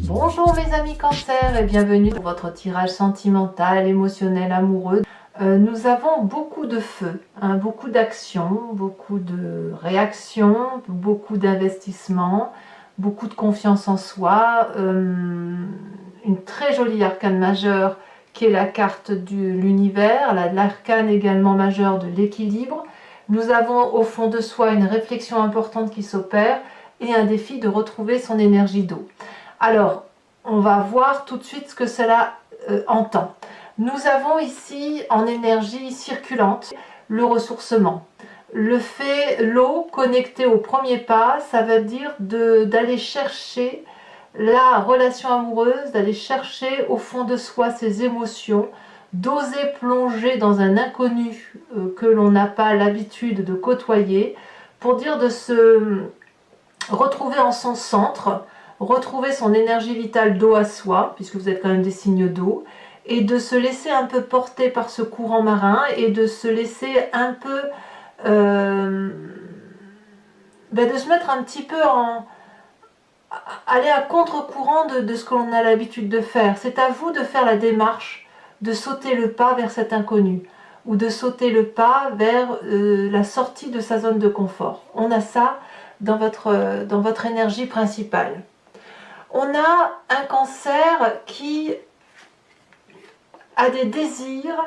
Bonjour mes amis Cancer et bienvenue dans votre tirage sentimental, émotionnel, amoureux. Nous avons beaucoup de feu, beaucoup d'actions, beaucoup de réactions, beaucoup d'investissements, beaucoup de confiance en soi, une très jolie arcane majeure qui est la carte de l'univers, l'arcane également majeure de l'équilibre. Nous avons au fond de soi une réflexion importante qui s'opère et un défi de retrouver son énergie d'eau. Alors, on va voir tout de suite ce que cela entend. Nous avons ici en énergie circulante le ressourcement. Le fait, l'eau connectée au premier pas, ça veut dire d'aller chercher la relation amoureuse, d'aller chercher au fond de soi ses émotions, d'oser plonger dans un inconnu que l'on n'a pas l'habitude de côtoyer, pour dire de se retrouver en son centre, retrouver son énergie vitale d'eau à soi, puisque vous êtes quand même des signes d'eau, et de se laisser un peu porter par ce courant marin et de se laisser un peu de se mettre un petit peu aller à contre-courant de ce que l'on a l'habitude de faire. C'est à vous de faire la démarche, de sauter le pas vers cet inconnu, ou de sauter le pas vers la sortie de sa zone de confort. On a ça dans votre énergie principale. On a un Cancer qui a des désirs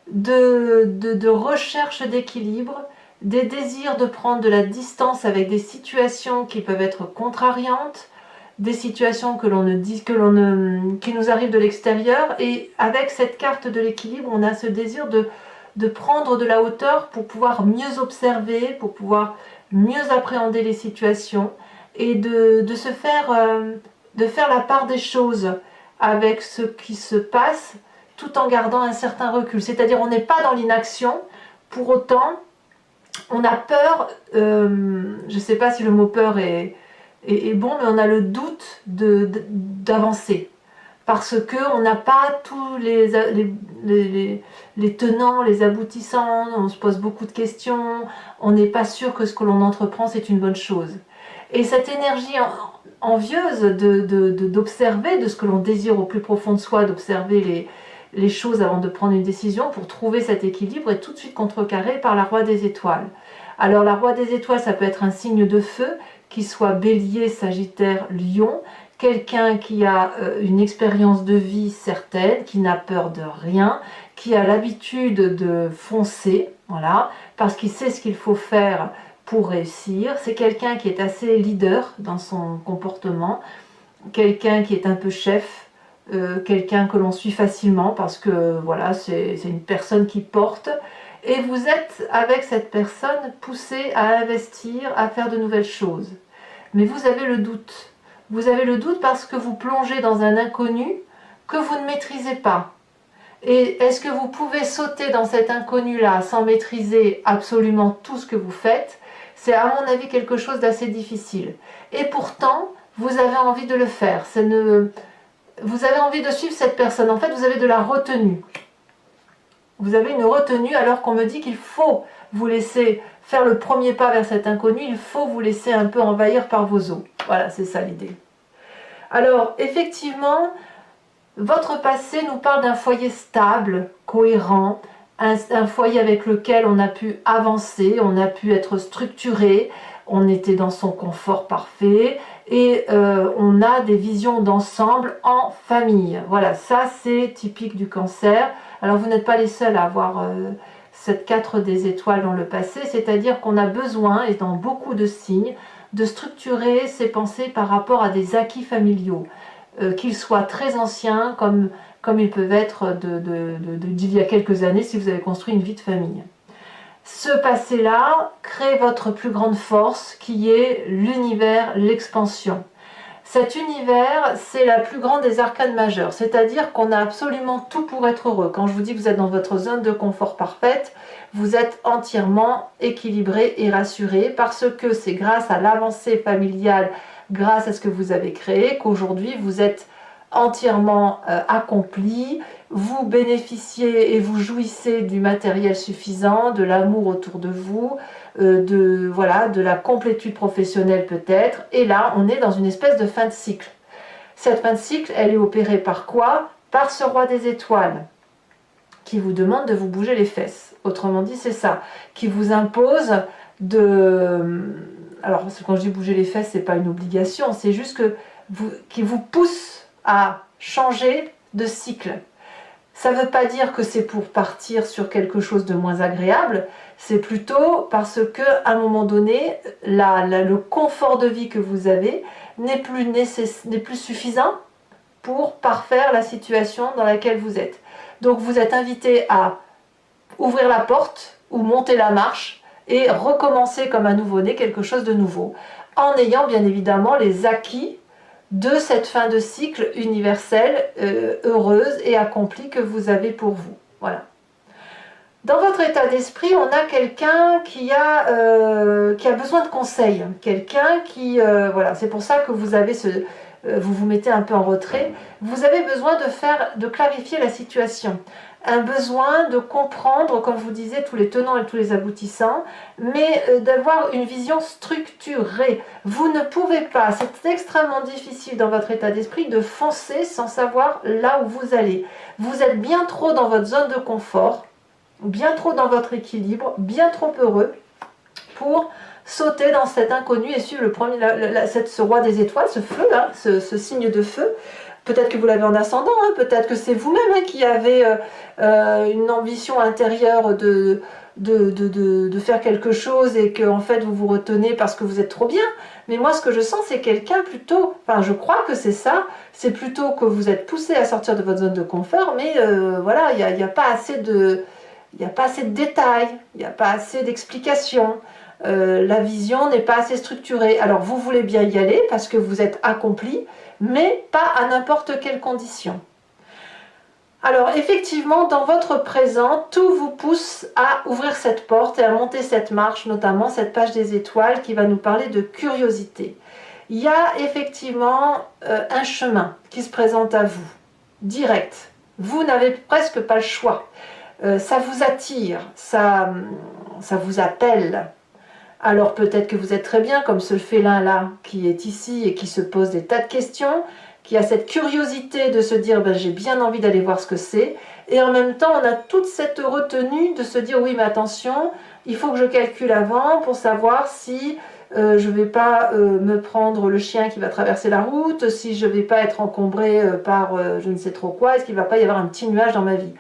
de recherche d'équilibre, des désirs de prendre de la distance avec des situations qui peuvent être contrariantes, des situations qui nous arrivent de l'extérieur, et avec cette carte de l'équilibre, on a ce désir de prendre de la hauteur pour pouvoir mieux observer, pour pouvoir mieux appréhender les situations et de faire la part des choses avec ce qui se passe tout en gardant un certain recul. C'est-à-dire on n'est pas dans l'inaction, pour autant on a peur, je ne sais pas si le mot peur est bon, mais on a le doute d'avancer. Parce qu'on n'a pas tous les tenants, les aboutissants, on se pose beaucoup de questions, on n'est pas sûr que ce que l'on entreprend c'est une bonne chose. Et cette énergie envieuse d'observer, de ce que l'on désire au plus profond de soi, d'observer les choses avant de prendre une décision pour trouver cet équilibre, est tout de suite contrecarré par la Roi des Étoiles. Alors la Roi des Étoiles, ça peut être un signe de feu, qui soit Bélier, Sagittaire, Lion, quelqu'un qui a une expérience de vie certaine, qui n'a peur de rien, qui a l'habitude de foncer, voilà, parce qu'il sait ce qu'il faut faire pour réussir. C'est quelqu'un qui est assez leader dans son comportement, quelqu'un qui est un peu chef, quelqu'un que l'on suit facilement parce que voilà, c'est une personne qui porte, et vous êtes avec cette personne poussé à investir, à faire de nouvelles choses. Mais vous avez le doute. Vous avez le doute parce que vous plongez dans un inconnu que vous ne maîtrisez pas. Et est-ce que vous pouvez sauter dans cet inconnu-là sans maîtriser absolument tout ce que vous faites? C'est à mon avis quelque chose d'assez difficile. Et pourtant, vous avez envie de le faire. Vous avez envie de suivre cette personne. En fait, vous avez de la retenue. Vous avez une retenue alors qu'on me dit qu'il faut vous laisser faire le premier pas vers cet inconnu. Il faut vous laisser un peu envahir par vos os. Voilà, c'est ça l'idée. Alors, effectivement, votre passé nous parle d'un foyer stable, cohérent, un foyer avec lequel on a pu avancer, on a pu être structuré, on était dans son confort parfait, et on a des visions d'ensemble en famille. Voilà, ça c'est typique du Cancer. Alors vous n'êtes pas les seuls à avoir cette 4 des étoiles dans le passé, c'est-à-dire qu'on a besoin, et dans beaucoup de signes, de structurer ses pensées par rapport à des acquis familiaux, qu'ils soient très anciens comme ils peuvent être d'il y a quelques années si vous avez construit une vie de famille. Ce passé-là crée votre plus grande force qui est l'univers, l'expansion. Cet univers, c'est la plus grande des arcanes majeures, c'est-à-dire qu'on a absolument tout pour être heureux. Quand je vous dis que vous êtes dans votre zone de confort parfaite, vous êtes entièrement équilibré et rassuré parce que c'est grâce à l'avancée familiale, grâce à ce que vous avez créé, qu'aujourd'hui vous êtes entièrement accompli, vous bénéficiez et vous jouissez du matériel suffisant, de l'amour autour de vous, de la complétude professionnelle peut-être, et là on est dans une espèce de fin de cycle. Cette fin de cycle, elle est opérée par quoi? Par ce roi des étoiles, qui vous demande de vous bouger les fesses. Autrement dit, c'est ça, qui vous impose de... Alors, quand je dis bouger les fesses, c'est pas une obligation, c'est juste que qui vous pousse à changer de cycle. Ça ne veut pas dire que c'est pour partir sur quelque chose de moins agréable, c'est plutôt parce qu'à un moment donné, le confort de vie que vous avez n'est plus suffisant pour parfaire la situation dans laquelle vous êtes. Donc vous êtes invité à ouvrir la porte ou monter la marche et recommencer comme un nouveau-né quelque chose de nouveau, en ayant bien évidemment les acquis de cette fin de cycle universelle, heureuse et accomplie que vous avez pour vous. Voilà. Dans votre état d'esprit, on a quelqu'un qui a besoin de conseils, quelqu'un qui... voilà, c'est pour ça que vous avez vous vous mettez un peu en retrait. Vous avez besoin de clarifier la situation. Un besoin de comprendre, comme je vous disais, tous les tenants et tous les aboutissants, mais d'avoir une vision structurée. Vous ne pouvez pas, c'est extrêmement difficile dans votre état d'esprit de foncer sans savoir là où vous allez. Vous êtes bien trop dans votre zone de confort, bien trop dans votre équilibre, bien trop heureux pour sauter dans cet inconnu et suivre ce roi des étoiles, ce feu, hein, ce signe de feu. Peut-être que vous l'avez en ascendant, hein, peut-être que c'est vous-même hein, qui avez une ambition intérieure de faire quelque chose et que en fait vous vous retenez parce que vous êtes trop bien. Mais moi ce que je sens c'est quelqu'un plutôt, enfin je crois que c'est ça, c'est plutôt que vous êtes poussé à sortir de votre zone de confort, mais voilà, il n'y a pas assez de détails, il n'y a pas assez d'explications. La vision n'est pas assez structurée. Alors vous voulez bien y aller parce que vous êtes accompli, mais pas à n'importe quelle condition. Alors effectivement, dans votre présent, tout vous pousse à ouvrir cette porte et à monter cette marche, notamment cette page des étoiles qui va nous parler de curiosité. Il y a effectivement un chemin qui se présente à vous, direct. Vous n'avez presque pas le choix. Ça vous attire, ça vous appelle. Alors peut-être que vous êtes très bien comme ce félin là qui est ici et qui se pose des tas de questions, qui a cette curiosité de se dire ben, j'ai bien envie d'aller voir ce que c'est, et en même temps on a toute cette retenue de se dire oui mais attention, il faut que je calcule avant pour savoir si je ne vais pas me prendre le chien qui va traverser la route, si je ne vais pas être encombré par je ne sais trop quoi, est-ce qu'il ne va pas y avoir un petit nuage dans ma vie.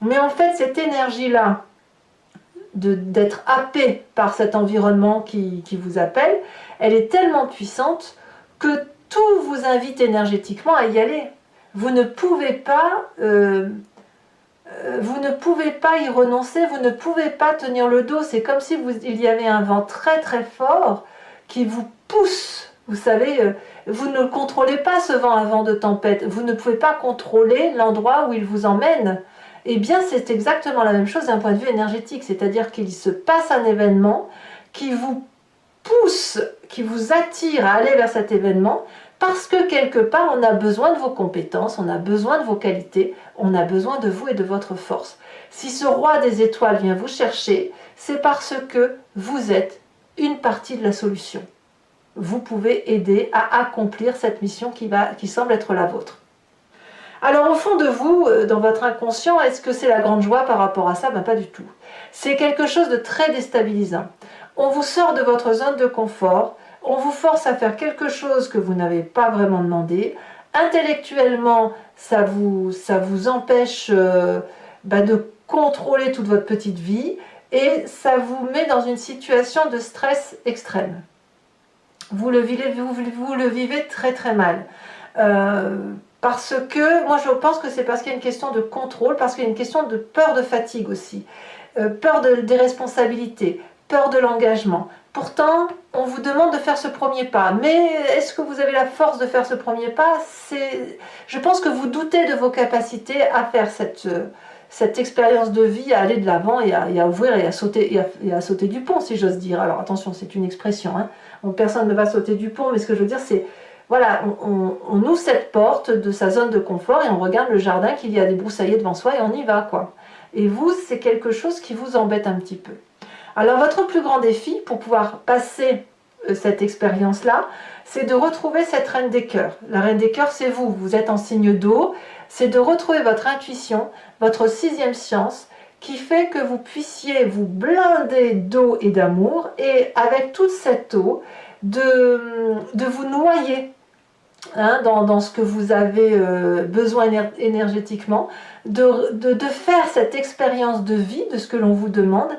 Mais en fait cette énergie là, d'être happé par cet environnement qui vous appelle, elle est tellement puissante que tout vous invite énergétiquement à y aller. Vous ne pouvez pas y renoncer, vous ne pouvez pas tenir le dos. C'est comme si il y avait un vent très très fort qui vous pousse. Vous savez, vous ne contrôlez pas ce vent, un vent de tempête. Vous ne pouvez pas contrôler l'endroit où il vous emmène. Eh bien, c'est exactement la même chose d'un point de vue énergétique, c'est-à-dire qu'il se passe un événement qui vous pousse, qui vous attire à aller vers cet événement, parce que quelque part, on a besoin de vos compétences, on a besoin de vos qualités, on a besoin de vous et de votre force. Si ce roi des étoiles vient vous chercher, c'est parce que vous êtes une partie de la solution. Vous pouvez aider à accomplir cette mission qui semble être la vôtre. Alors au fond de vous, dans votre inconscient, est-ce que c'est la grande joie par rapport à ça? Ben pas du tout. C'est quelque chose de très déstabilisant. On vous sort de votre zone de confort, on vous force à faire quelque chose que vous n'avez pas vraiment demandé. Intellectuellement, ça vous empêche de contrôler toute votre petite vie et ça vous met dans une situation de stress extrême. Vous le vivez très très mal. Parce que, moi je pense que c'est parce qu'il y a une question de contrôle, parce qu'il y a une question de peur de fatigue aussi, peur des responsabilités, peur de l'engagement. Pourtant, on vous demande de faire ce premier pas, mais est-ce que vous avez la force de faire ce premier pas? Je pense que vous doutez de vos capacités à faire cette expérience de vie, à aller de l'avant et à ouvrir et à sauter du pont, si j'ose dire. Alors attention, c'est une expression, hein. Personne ne va sauter du pont, mais ce que je veux dire c'est voilà, on ouvre cette porte de sa zone de confort et on regarde le jardin qu'il y a des broussailles devant soi et on y va, quoi. Et vous, c'est quelque chose qui vous embête un petit peu. Alors, votre plus grand défi pour pouvoir passer cette expérience-là, c'est de retrouver cette reine des cœurs. La reine des cœurs, c'est vous, vous êtes en signe d'eau, c'est de retrouver votre intuition, votre sixième science, qui fait que vous puissiez vous blinder d'eau et d'amour, et avec toute cette eau, de vous noyer hein, dans ce que vous avez besoin énergétiquement, de faire cette expérience de vie, de ce que l'on vous demande,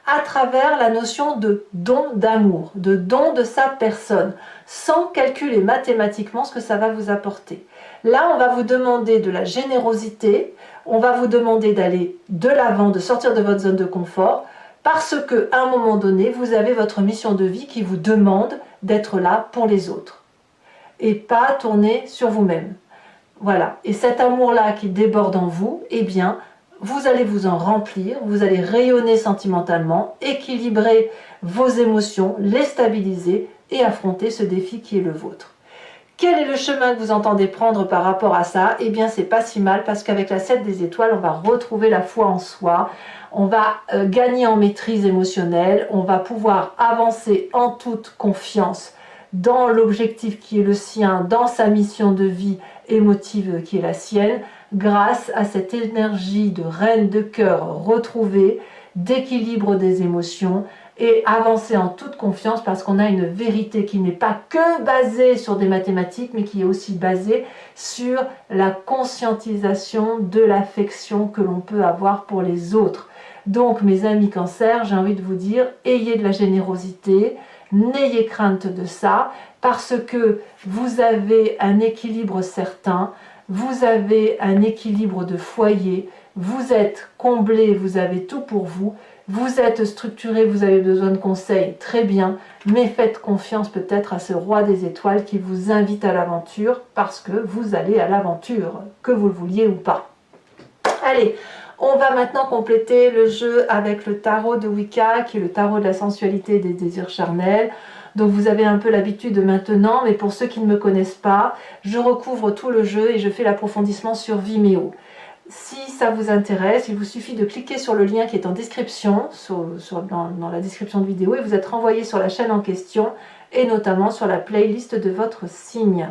à travers la notion de don d'amour, de don de sa personne, sans calculer mathématiquement ce que ça va vous apporter. Là, on va vous demander de la générosité, on va vous demander d'aller de l'avant, de sortir de votre zone de confort, parce qu'à un moment donné, vous avez votre mission de vie qui vous demande d'être là pour les autres, et pas tourner sur vous-même. Voilà, et cet amour-là qui déborde en vous, eh bien, vous allez vous en remplir, vous allez rayonner sentimentalement, équilibrer vos émotions, les stabiliser et affronter ce défi qui est le vôtre. Quel est le chemin que vous entendez prendre par rapport à ça? Eh bien, c'est pas si mal parce qu'avec la 7 des étoiles, on va retrouver la foi en soi, on va gagner en maîtrise émotionnelle, on va pouvoir avancer en toute confiance dans l'objectif qui est le sien, dans sa mission de vie émotive qui est la sienne, grâce à cette énergie de reine de cœur retrouvée, d'équilibre des émotions, et avancer en toute confiance parce qu'on a une vérité qui n'est pas que basée sur des mathématiques, mais qui est aussi basée sur la conscientisation de l'affection que l'on peut avoir pour les autres. Donc mes amis Cancer, j'ai envie de vous dire, ayez de la générosité, n'ayez crainte de ça, parce que vous avez un équilibre certain, vous avez un équilibre de foyer, vous êtes comblé, vous avez tout pour vous, vous êtes structuré, vous avez besoin de conseils, très bien, mais faites confiance peut-être à ce roi des étoiles qui vous invite à l'aventure, parce que vous allez à l'aventure, que vous le vouliez ou pas. Allez, on va maintenant compléter le jeu avec le tarot de Wicca, qui est le tarot de la sensualité et des désirs charnels. Donc vous avez un peu l'habitude maintenant, mais pour ceux qui ne me connaissent pas, je recouvre tout le jeu et je fais l'approfondissement sur Vimeo. Si ça vous intéresse, il vous suffit de cliquer sur le lien qui est en description, dans la description de vidéo, et vous êtes renvoyé sur la chaîne en question, et notamment sur la playlist de votre signe.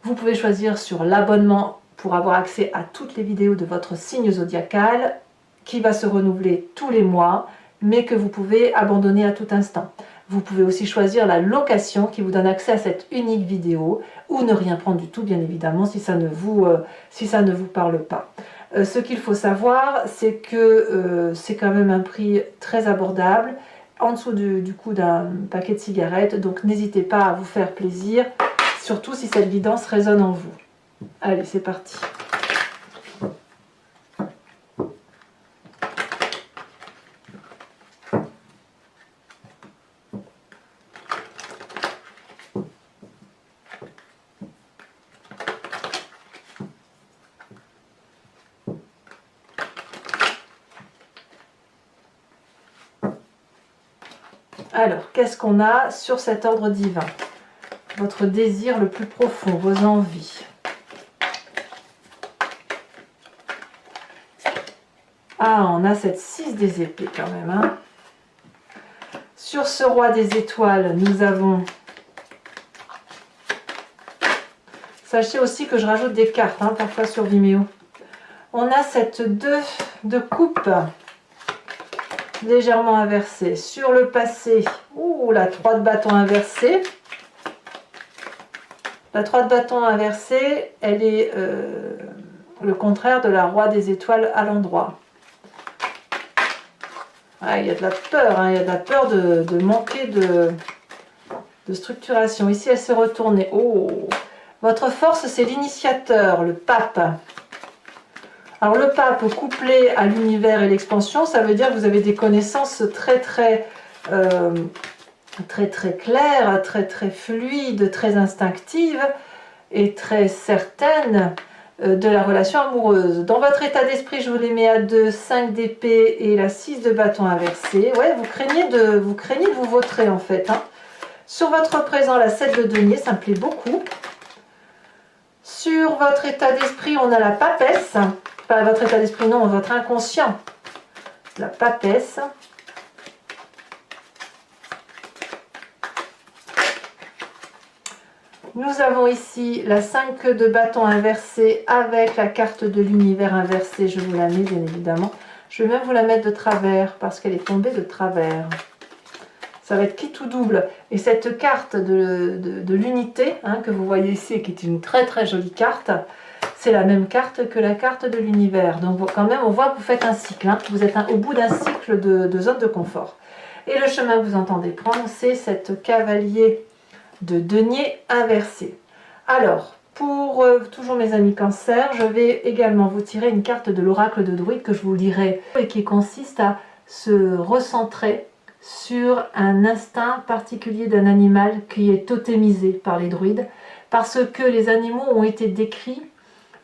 Vous pouvez choisir sur l'abonnement pour avoir accès à toutes les vidéos de votre signe zodiacal, qui va se renouveler tous les mois, mais que vous pouvez abandonner à tout instant. Vous pouvez aussi choisir la location qui vous donne accès à cette unique vidéo, ou ne rien prendre du tout, bien évidemment, si ça ne vous parle pas. Ce qu'il faut savoir, c'est que c'est quand même un prix très abordable, en dessous du coût d'un paquet de cigarettes, donc n'hésitez pas à vous faire plaisir, surtout si cette guidance résonne en vous. Allez, c'est parti. Alors, qu'est-ce qu'on a sur cet ordre divin? Votre désir le plus profond, vos envies. Ah, on a cette 6 des épées quand même. Hein. Sur ce roi des étoiles, nous avons... Sachez aussi que je rajoute des cartes, hein, parfois sur Vimeo. On a cette 2 de coupe, légèrement inversée. Sur le passé, la 3 de bâton inversée. La 3 de bâton inversée, elle est le contraire de la roi des étoiles à l'endroit. Ah, il y a de la peur, hein, il y a de la peur de manquer de structuration. Ici, elle s'est retournée. Oh, votre force, c'est l'initiateur, le pape. Alors, le pape couplé à l'univers et l'expansion, ça veut dire que vous avez des connaissances très claires, très fluides, très instinctives et très certaines de la relation amoureuse. Dans votre état d'esprit, je vous les mets à 2, 5 d'épée et la 6 de bâton inversé. Ouais, vous craignez de vous vautrer en fait. Hein. Sur votre présent, la 7 de denier, ça me plaît beaucoup. Sur votre état d'esprit, on a la papesse. Pas votre état d'esprit, non, votre inconscient. La papesse. Nous avons ici la 5 de bâton inversée avec la carte de l'univers inversée. Je vous la mets bien évidemment. Je vais même vous la mettre de travers parce qu'elle est tombée de travers. Ça va être kit ou double. Et cette carte de l'unité que vous voyez ici, qui est une très très jolie carte, c'est la même carte que la carte de l'univers. Donc quand même, on voit que vous faites un cycle. Vous êtes au bout d'un cycle de zone de confort. Et le chemin que vous entendez prendre, c'est cette cavalier de denier inversé. Alors, pour toujours mes amis cancer, je vais également vous tirer une carte de l'oracle de druide que je vous lirai et qui consiste à se recentrer sur un instinct particulier d'un animal qui est totémisé par les druides, parce que les animaux ont été décrits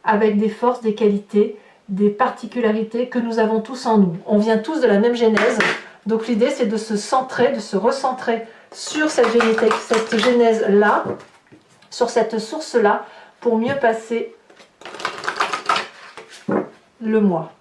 avec des forces, des qualités, des particularités que nous avons tous en nous. On vient tous de la même genèse, donc l'idée c'est de se centrer, de se recentrer sur cette genèse-là, sur cette source-là, pour mieux passer le mois.